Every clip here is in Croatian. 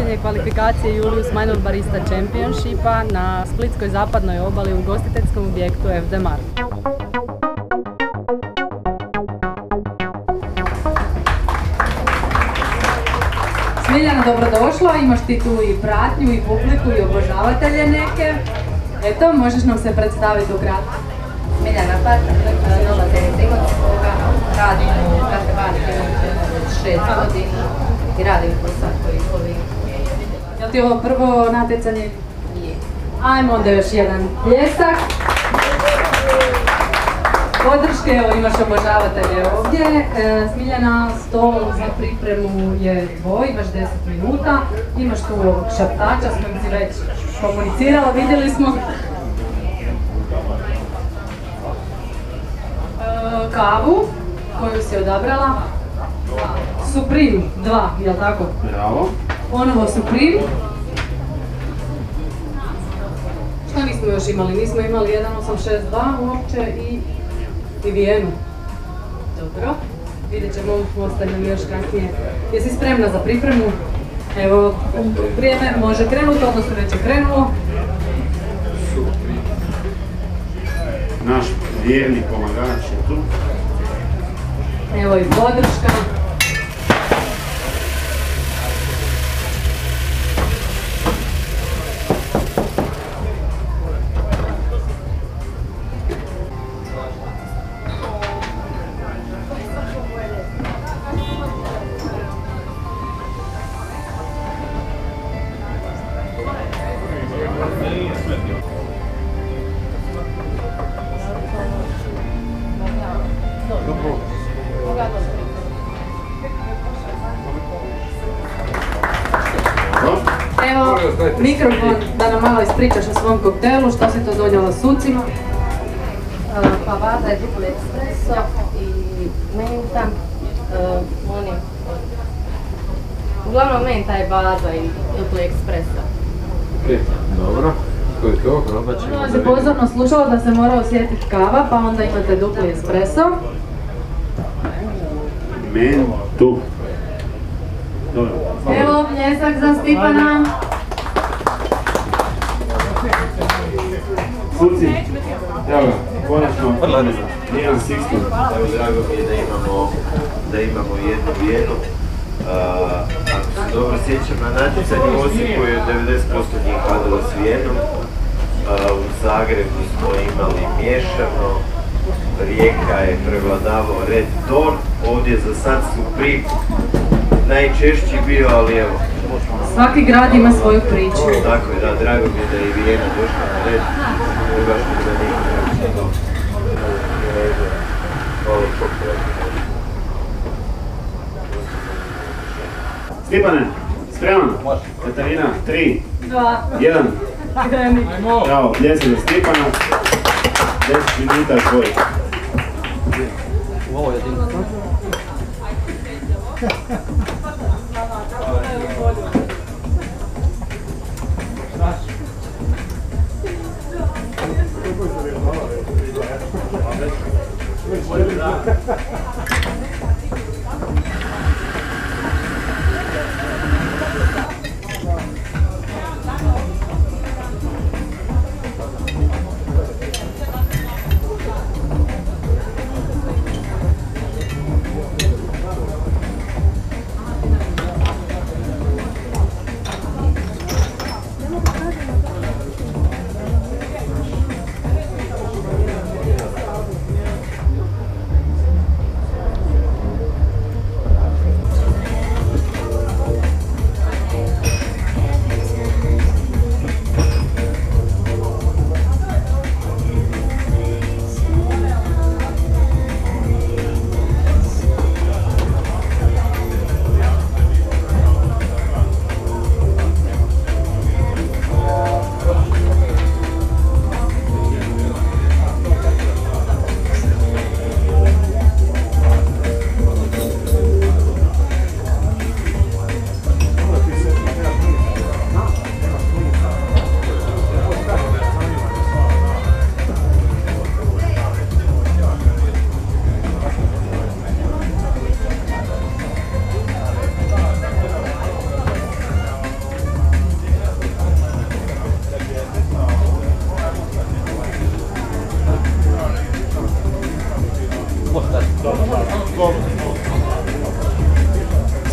natjecanje kvalifikacije Julius Minor Barista Championshipa na Splitskoj zapadnoj obali u ugostiteljskom objektu FD Mart. Smiljana, dobrodošla, imaš ti tu i pratnju, i publiku, i obožavatelje neke. Eto, možeš nam se predstaviti ukratko. Smiljana Patak, dolazim iz Imotskoga, radim u kafebari već 6 godina i radim po Satkovi. Je li ti ovo prvo natjecanje? Je. Ajmo onda još jedan pljesak. Podrške, evo imaš obožavatelje ovdje. Smiljana, stol za pripremu je tvoj, imaš 10 minuta. Imaš tu ovog šaptača s kojim si već komunicirala, vidjeli smo. Kavu koju si odabrala. Supreme 2, jel tako? Bravo. Ponovo Supreme. Šta nismo još imali? Nismo imali 1862 uopće i Vijenu. Dobro. Vidjet ćemo ostavljam još kasnije. Jesi spremna za pripremu? Evo, vrijeme može krenuti, odnosno već je krenulo. Naš vjerni pomagač je tu. Evo i podrška. Evo, mikrofon da nam malo ispričaš o svom koktelu, što si to donijela sucima? Pa baza je dupli espresso i menta. Uglavnom menta je baza i dupli espresso. Dobro, ko je to? Probat ćemo. Ono se pozorno slušalo da se mora osjetiti kava, pa onda imate dupli espresso. Mentu. Dobro. Evo pljesak za Stipana. Suci, evo ga, konačno, jedan 16. Evo, drago mi je da imamo jednu vijenu. Ako se dobro sjećam, na natjecanju u Osijeku je 90% njih padalo s vijenom. U Zagrebu smo imali miješano, Rijeka je prevladavao Red Door, ovdje za sad Supreme najčešći bio, ali evo. Svaki grad ima svoju priču. Tako je, da, drago mi je da je i Vijena došla na red. Baš mi da nikada. Stipane, spreman? Katarina, 3, 2, 1. kreni. Bravo, pljesak za Stipana. 10 minuta je tvoj. Ovo je jedino.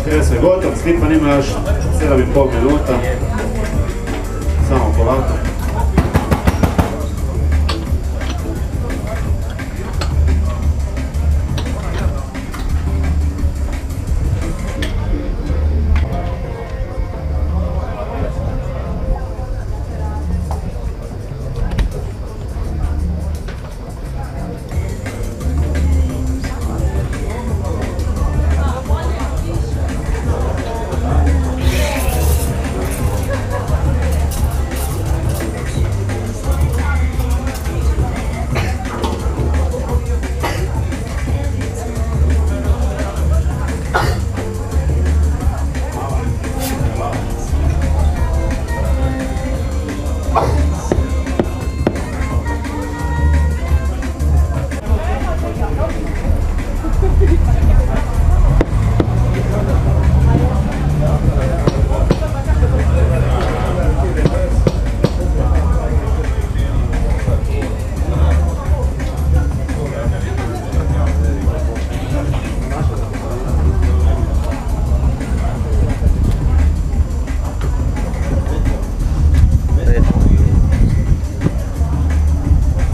Stres je gotov, Stipan ima još 7,5 minuta. Samo polako.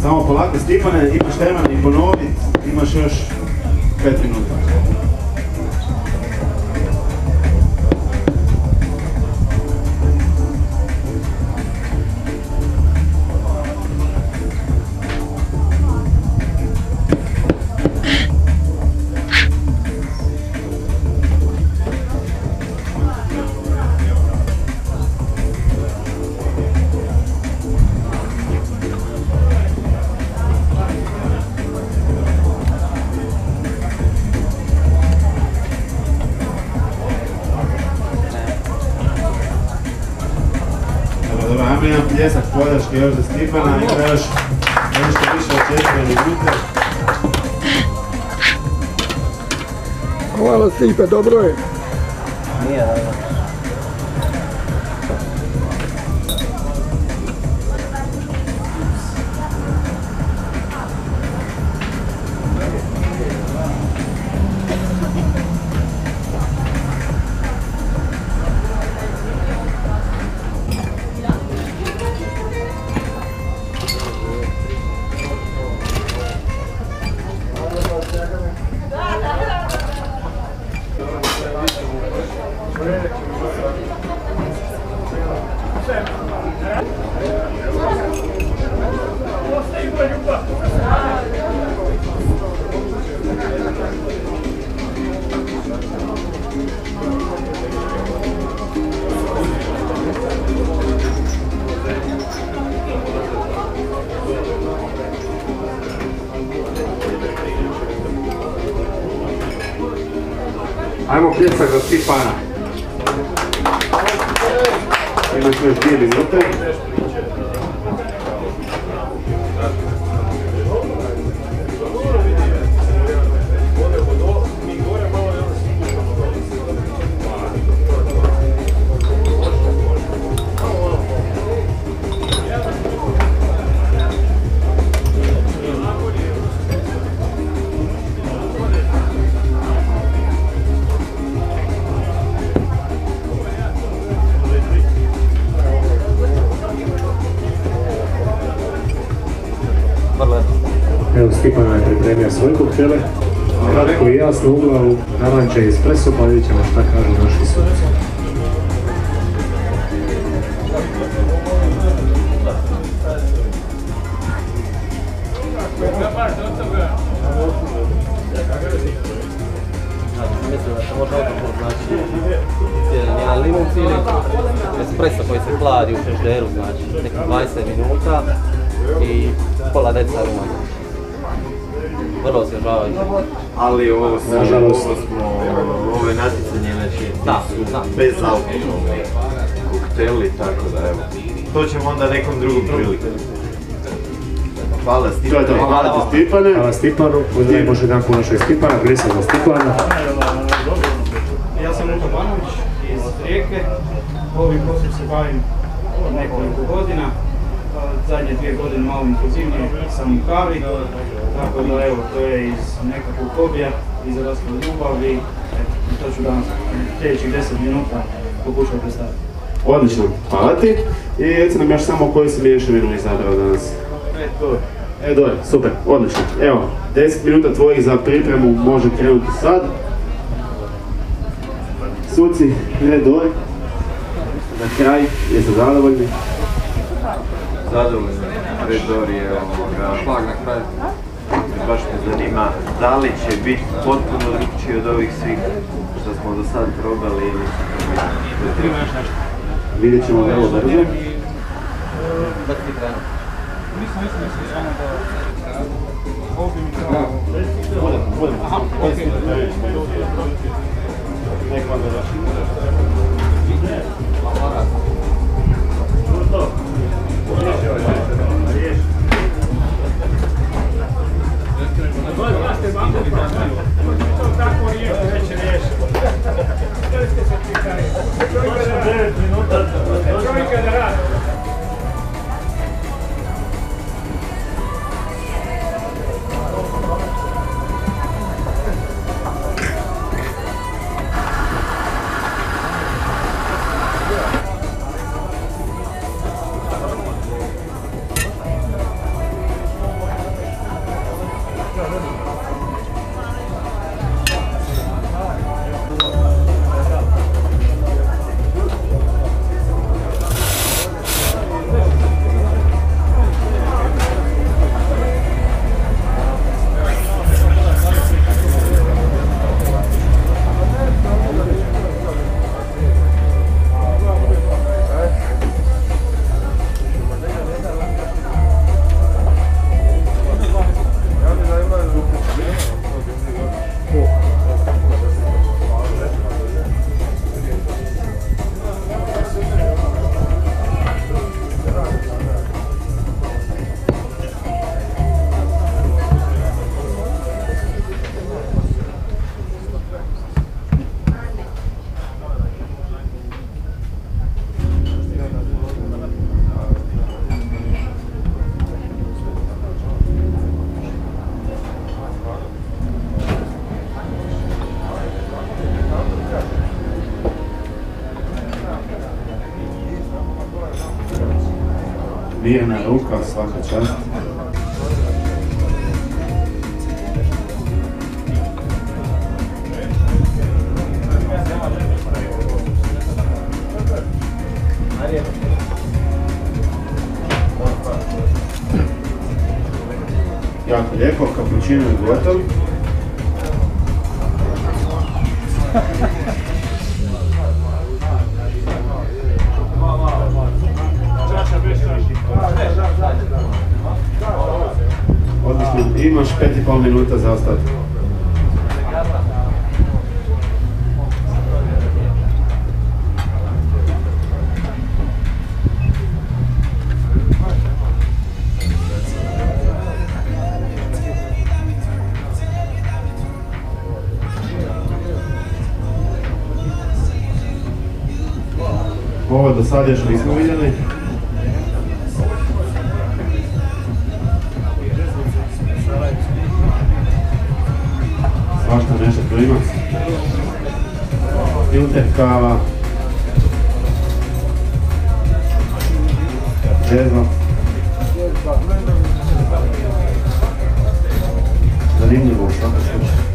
Samo polako, Stipane, imaš vremena i ponoviti, imaš još 5 minuta. Ajmo jedan pljesak podrške još za Stipana, ima još nešto više od 4 minute. Hvala Stipe, dobro je. Nije, dobro. Ajmo pljesak za Stipana. Imaš još 2 minute. Evo Stipana je pripremio svoje koktele, kratko i jasno u glavu, naranče i espresso, pa vidjet ćemo šta kažu naši suci. Mislim da se može odlično, znači jedan limun cijeli, espresso koji se hladi u frižideru, znači nekih 20 minuta i pola deca rumana. Vrlo osvježavajuće. Ali ovo ove natjecanje, znači su bez alkoholne kokteli, tako da evo. To ćemo onda nekom drugom prilikom. Hvala Stipane. To je to, hvala ti Stipane. Hvala Stipanu, pozdravimo još jedan našoj Stipana, pljesak za Stipana. Ja sam Luka Banović iz Rijeke, ovim poslom se bavim nekoliko godina, zadnje 2 godine malo intenzivnije sam u kavi, Tako da evo, to je iz nekakvog hobija, iz rasle ljubavi, to ću danas sljedećih 10 minuta pokušati predstaviti. Odlično, hvala ti. I reci nam još samo koji si mješavinu izabrao danas. Doj, super, odlično. Evo, 10 minuta tvojih za pripremu može krenuti sad. Suci, Doj, za kraj, jeste zadovoljni? Zadovoljno. Doj je flag na kraju. Baš me zanima da li će biti potpuno drugčiji od ovih svih što smo do sad probali ili vidjet ćemo vrlo brzo. Mirna ruka, svaka čast. Jako lijepo, kapućino je gotov. Odlično, imaš 5,5 minuta za ostatak. Ovo do sad još nismo vidjeli. Svašta nešto tu ima. Filter kava. Žezlo. Zanimljivo u svakom slučaju.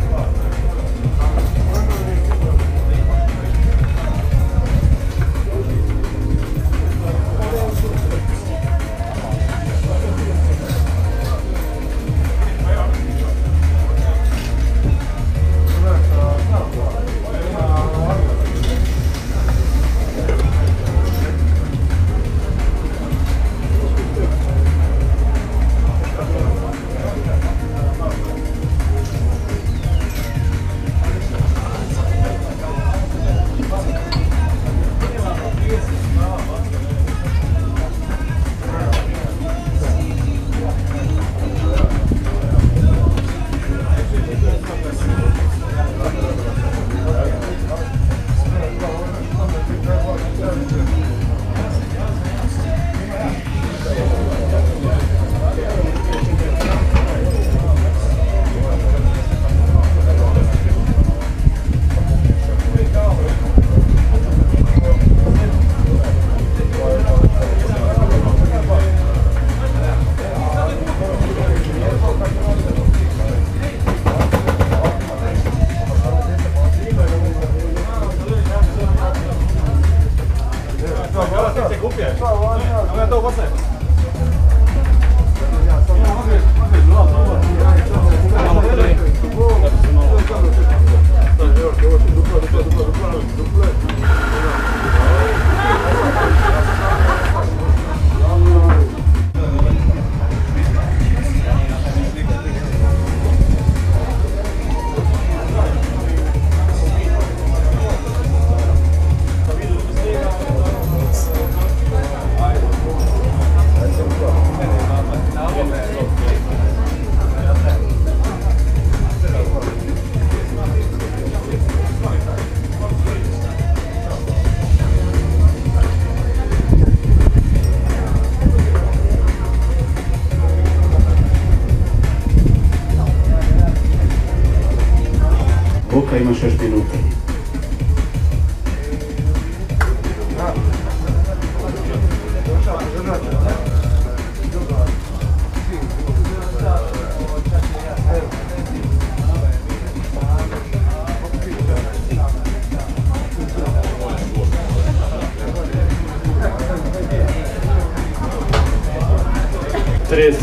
Luka, imaš još minuta.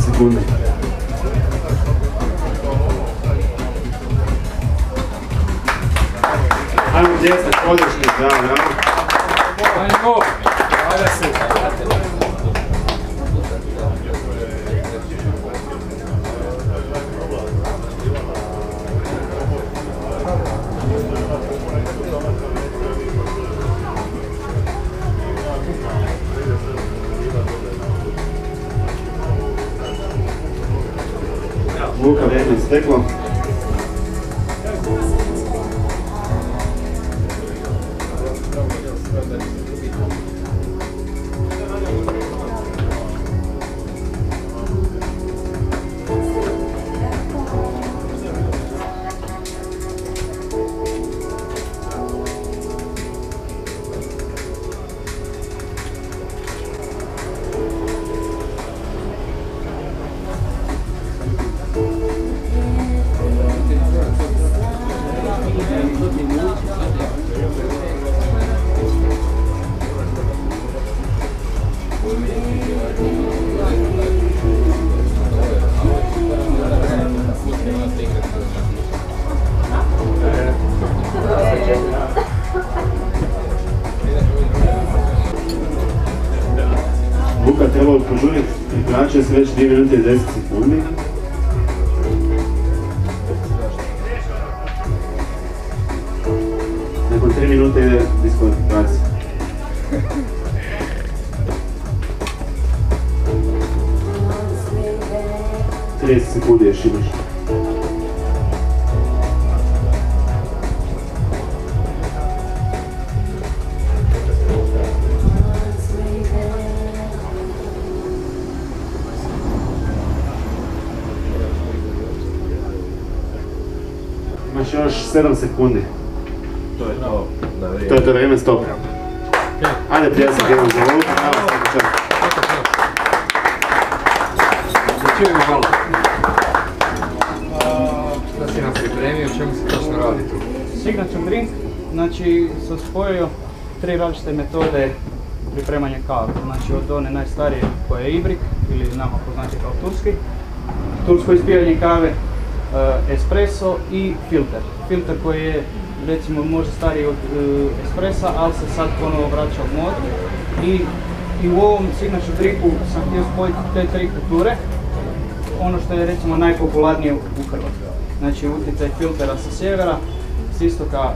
Sekundi. Ajmo djeca, odlični, bravo. Ajmo, ajde se. Luka, vrijeme isteklo. Luka, trebalo požuriti igrače s već 2 minute i 10 sekundi. Nakon 3 minute ide diskvalifikacija. Sekundi još imaš. Imaš još 7 sekundi. To je to. To je to vrijeme, stop. Ajde pljesak jedan za Luka, bravo, svaka čast. Čujemo malo. Šta si nam pripremio, o čemu se točno radi tu? Signature drink, znači sam spojio 3 različite metode pripremanja kave. Znači od one najstarije koja je ibrik ili nama poznati kao tursko ispijanje kave, espresso i filter. Filter koji je recimo možda stariji od espressa, ali se sad ponovo vraća u mod. I u ovom signature drinku sam htio spojiti te 3 kulture, ono što je recimo najpopularnije u Hrvatskoj. Znači utjecaj filtera sa sjevera, s istoka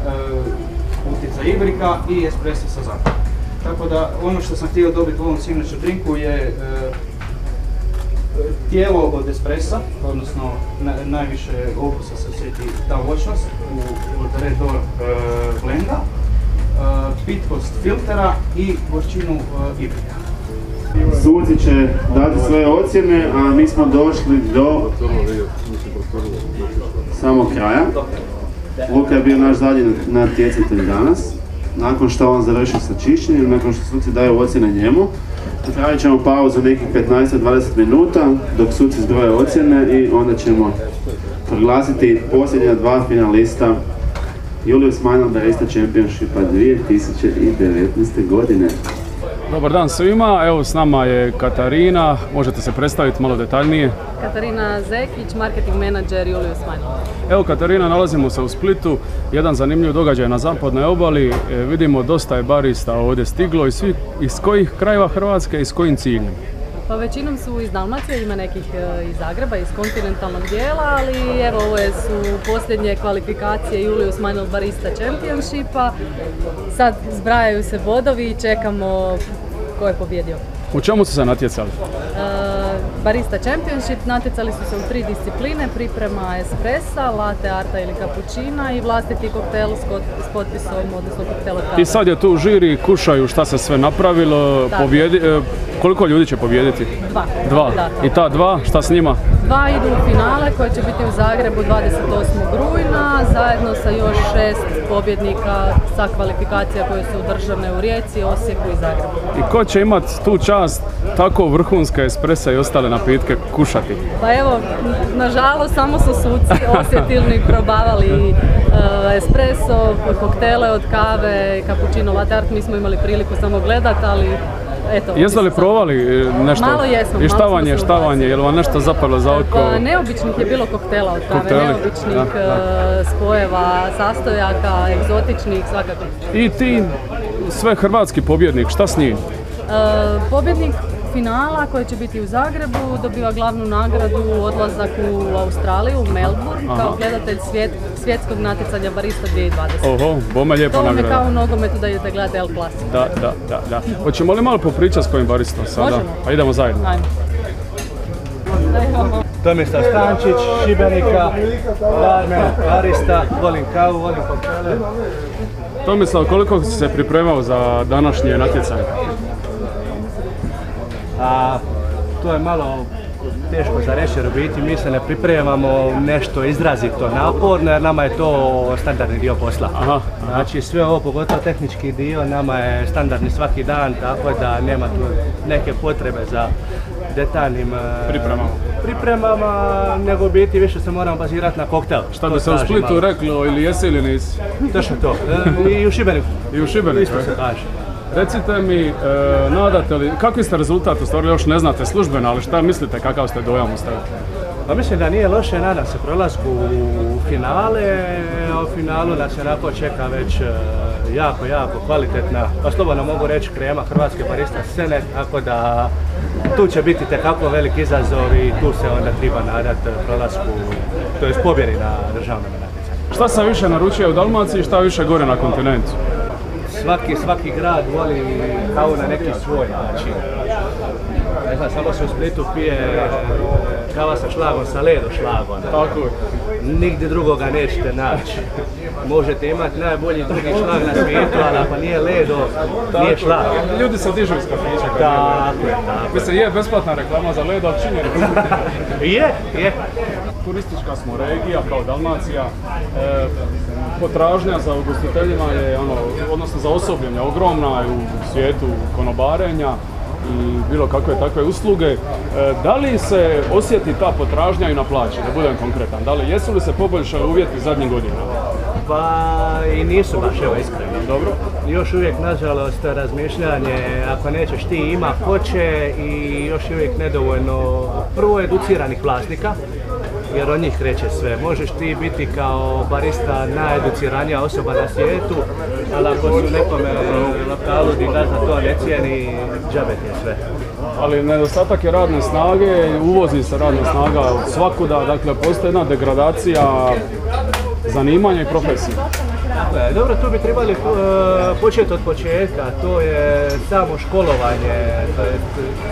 utjecaj ibrika i espresso sa zapada. Tako da ono što sam htio dobiti u ovom signature drinku je tijelo od espressa, odnosno najviše okusa se osjeti ta voćnost od Red Door blenda, pitkost filtera i gorčinu ibrika. Suci će dati svoje ocjene, a mi smo došli do samog kraja. Luka je bio naš zadnji natjecatelj danas. Nakon što on završi sa čišćenjem, nakon što suci daju ocjene njemu, napravit ćemo pauzu nekih 15-20 minuta dok suci zbroje ocjene i onda ćemo proglasiti posljednja 2 finalista Julius Meinl Barista Championshipa 2019. godine. Dobar dan svima, evo s nama je Katarina, možete se predstaviti malo detaljnije? Katarina Zekić, marketing menadžer Julius Meinl. Evo Katarina, nalazimo se u Splitu, jedan zanimljiv događaj na zapadnoj obali, vidimo dosta je barista ovdje stiglo iz kojih krajeva Hrvatske i s kojim ciljem? Pa većinom su iz Dalmacije, ima nekih iz Zagreba, iz kontinentalnog dijela, ali evo ovo su posljednje kvalifikacije Julius Meinl Barista Championshipa. Sad zbrajaju se bodovi i čekamo ko je pobjedio. U čemu su se natjecali? Barista Championship natjecali su se u 3 discipline, priprema espressa, latte arta ili cappuccina i vlastiti koktel s potpisom, odnosno koktel od kave. I sad je tu žiri, kušaju šta se sve napravilo, koliko ljudi će pobijediti? 2. Da. I ta 2, šta s njima? 2 idu u finale koje će biti u Zagrebu 28. rujna, zajedno sa još 6 pobjednika sa kvalifikacija koje su državne u Rijeci, Osijeku i Zagrebu. I ko će imati tu čast tako vrhunske espresa i ostale napitke kušati? Pa evo, nažalost samo su suci osjetilni probavali espresso, koktele od kave, cappuccino, latte art, mi smo imali priliku samo gledati, ali eto. Jeste li probali nešto? Malo jesmo. I štavanje, je li vam nešto zapalo za oko? Neobičnih je bilo koktela od kave, neobičnih spojeva, sastojaka, egzotičnih, svakako. I ti, sve hrvatski pobjednik, šta s njim? Pobjednik finala koji će biti u Zagrebu dobiva glavnu nagradu, odlazak u Australiju, u Melbourne, kao gledatelj svjetskog natjecanja barista 2020. Oho, bome lijepa nagrada. To vam je kao u nogometu da idete gledati El Clasico. Da. Hoćemo li malo popričati s kojim baristom sada? Možemo. Pa idemo zajedno. Ajmo. Tomislav Stančić, Šibenika, barmen, barista, volim kavu, volim koktele. Tomislav, koliko si se pripremao za današnje natjecanje? To je malo teško za reći jer u biti mi se ne pripremamo nešto izrazito naporno jer nama je to standardni dio posla. Znači sve ovo, pogotovo tehnički dio, nama je standardni svaki dan, tako da nema tu neke potrebe za detaljnim pripremama, nego u biti više se moramo bazirati na koktel. Šta bi se u Splitu reklo, ili jesi ili nisi? Točno to, i u Šibeniku. I u Šibeniku? Isto se kaže. Recite mi, nadate li, kakvi ste rezultat, u stvari još ne znate službeno, ali šta mislite, kakav ste dojam ostavili? Pa mislim da nije loše, nadam se prolasku u finale, a u finalu nas onako čeka već jako kvalitetna, pa slobodno mogu reći krema hrvatske barista scene, tako da tu će biti tekako veliki izazov i tu se onda treba nadati prolasku, to je pobjedi na državnom natjecanju. Šta sam više naručio u Dalmaciji i šta više gore na kontinentu? Svaki grad voli kavu na neki svoj način. Ne znam, samo se u Splitu pije kava sa šlagom, sa ledo šlagom. Tako je. Nigdje drugoga nećete naći. Možete imati najbolji drugi šlag na svijetu, ali ako nije ledo, nije šlag. Ljudi se dižu iz kafića. Tako je. Mislim, je besplatna reklama za ledo, ali činjenica. Je. Turistička smo regija, kao Dalmacija. Potražnja za ugostiteljima je, odnosno za osobljem je ogromna u svijetu konobarenja i bilo kakve takve usluge. Da li se osjeti ta potražnja i na plaći, da budem konkretan? Da li jesu li se poboljšali uvjeti zadnjih godina? Pa i nisu baš, evo iskreno. Dobro. Još uvijek, nažalost, razmišljanje, ako nećeš ti, ima ko će, i još uvijek nedovoljno prvo educiranih vlasnika, jer od njih kreće sve. Možeš ti biti kao barista najeduciranija osoba na svijetu, ali ako su nekome lokalu di gazda to ne cijeni, džabe ti je sve. Ali nedostatak je radne snage, uvozi se radna snaga od svakuda, dakle postoji jedna degradacija zanimanja i profesije. Dobro, tu bi trebali početi od početka, to je samo školovanje, to je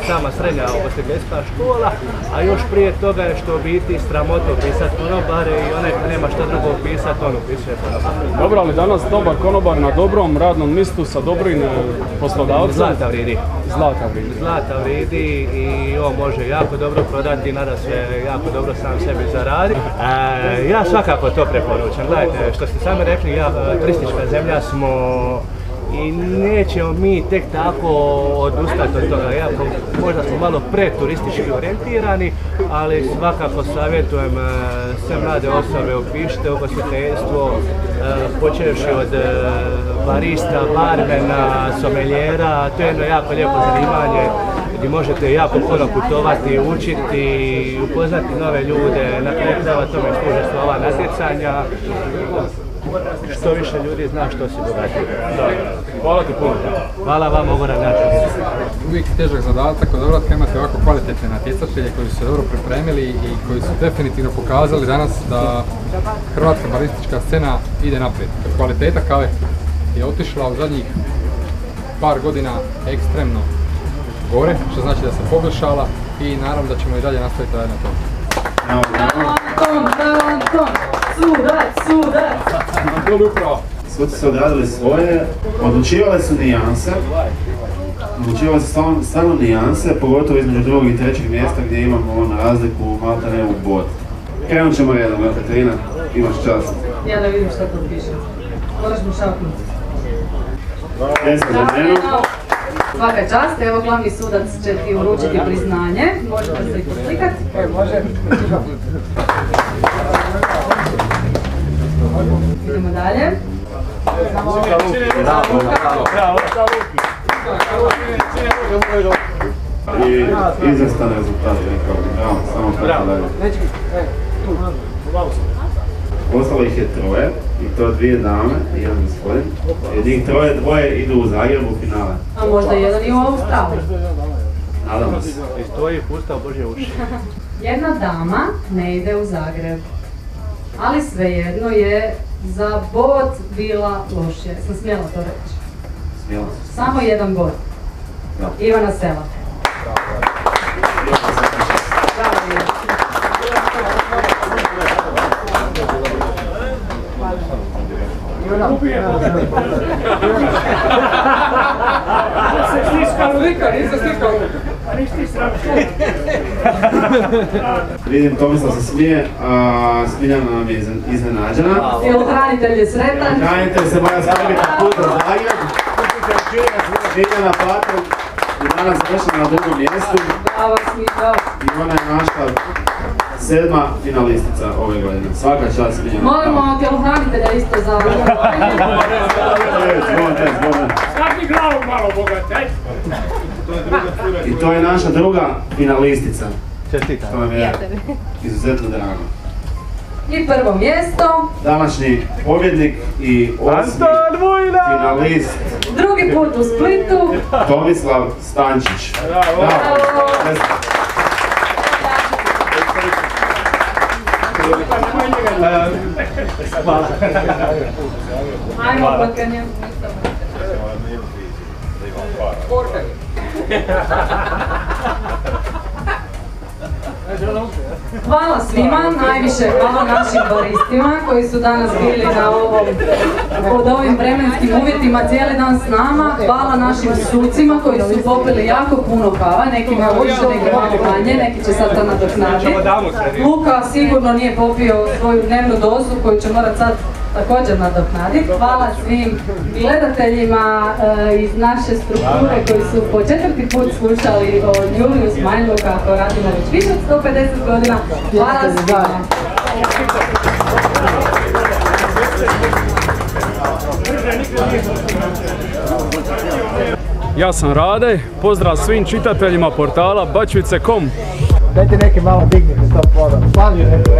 sama srednja ugostiteljska škola, a još prije toga je što biti sramoto pisati konobare i onaj ko nema šta drugo upisati, on upisuje konobare. Dobro, ali danas dobar konobar na dobrom radnom mjestu sa dobrim poslodavcem. Zlata vridi. Zlata vridi i on može jako dobro prodati i nada se jako dobro sam sebi zaradi. Ja svakako to preporučam. Gledajte, što ste sami rekli, turistička zemlja smo i nećemo mi tek tako odustati od toga. Možda smo malo preturistički orijentirani, ali svakako savjetujem sve mlade osobe, upišite ugostiteljstvo, počevši od barista, barmena, someljera. To je jedno jako lijepo zanimanje gdje možete jako puno putovati, učiti, upoznati nove ljude, na kraju krajeva tome služe sva ova natjecanja. Što više ljudi zna što si bogatiji. Hvala ti puno. Hvala vam, Goran Način. Uvijek je težak zadatak kod odlaska imate ovako kvalitetne natjecatelje koji su se dobro pripremili i koji su definitivno pokazali danas da hrvatska baristička scena ide naprijed. Kvaliteta kave je otišla u zadnjih par godina ekstremno gore, što znači da se poboljšala i naravno da ćemo i dalje nastaviti raditi na tome. Suci su odradili svoje, odlučivale su nijanse, odlučivale su stvarno nijanse, pogotovo između drugog i trećeg mjesta gdje imamo razliku maltene u bod. Krenut ćemo redom, Katarina, imaš čast. Ja da vidim šta tu piše. Moraš mi šapnuti. Svaka čast, evo glavni sudac će ti uručiti priznanje. Možete se i poslikati. Može. Idemo dalje. I izvrstan rezultat, rekao. Samo tako dalje. Ostalo ih je troje, i to dvije dame i jedan gospodin. Od njih dvoje idu u Zagrebu u finale. A možda jedan i u Australiji. Nadamo se. I stoji pusta Božje uši. Jedna dama ne ide u Zagreb, ali svejedno je za bod bila lošija. Sam smjela to reći. Smjela. Samo jedan bod. Ivana Selak. Vidim, Tomislav se smije, Smiljana nam je iznenađena. Hranitelj je sretan. Hranitelj se mora staviti put za Zagreb. Smiljana Platon je danas završena na drugom mjestu. Bravo, Smiljana. I ona je naša 7. finalistica ove godine. Svaka čast Smiljana. Molimo tjelohranitelja isto za ovo. Stavi glavu malo, bogate. I to je naša druga finalistica. Čestitam. Što nam je izuzetno drago. I prvo mjesto. Današnji pobjednik i 8. finalist. Drugi put u Splitu. Tomislav Stančić. Bravo. Ajmo, potkanje. Hvala svima, najviše hvala našim baristima koji su danas bili pod ovim vremenskim uvjetima cijeli dan s nama. Hvala našim sucima koji su popili jako puno kava, neki malo više, neki malo manje, neki će sad to nadoknaditi. Luka sigurno nije popio svoju dnevnu dozu koju će morat sad također nadoknaditi. Hvala svim gledateljima iz naše strukture koji su po 4. put slušali o Juliju Smajlu kako radimo već više od 150 godina. Hvala svima! Ja sam Rade, pozdrav svim čitateljima portala Bačvice.com. Dajte neki malo dignite to podom. Slavlju neko,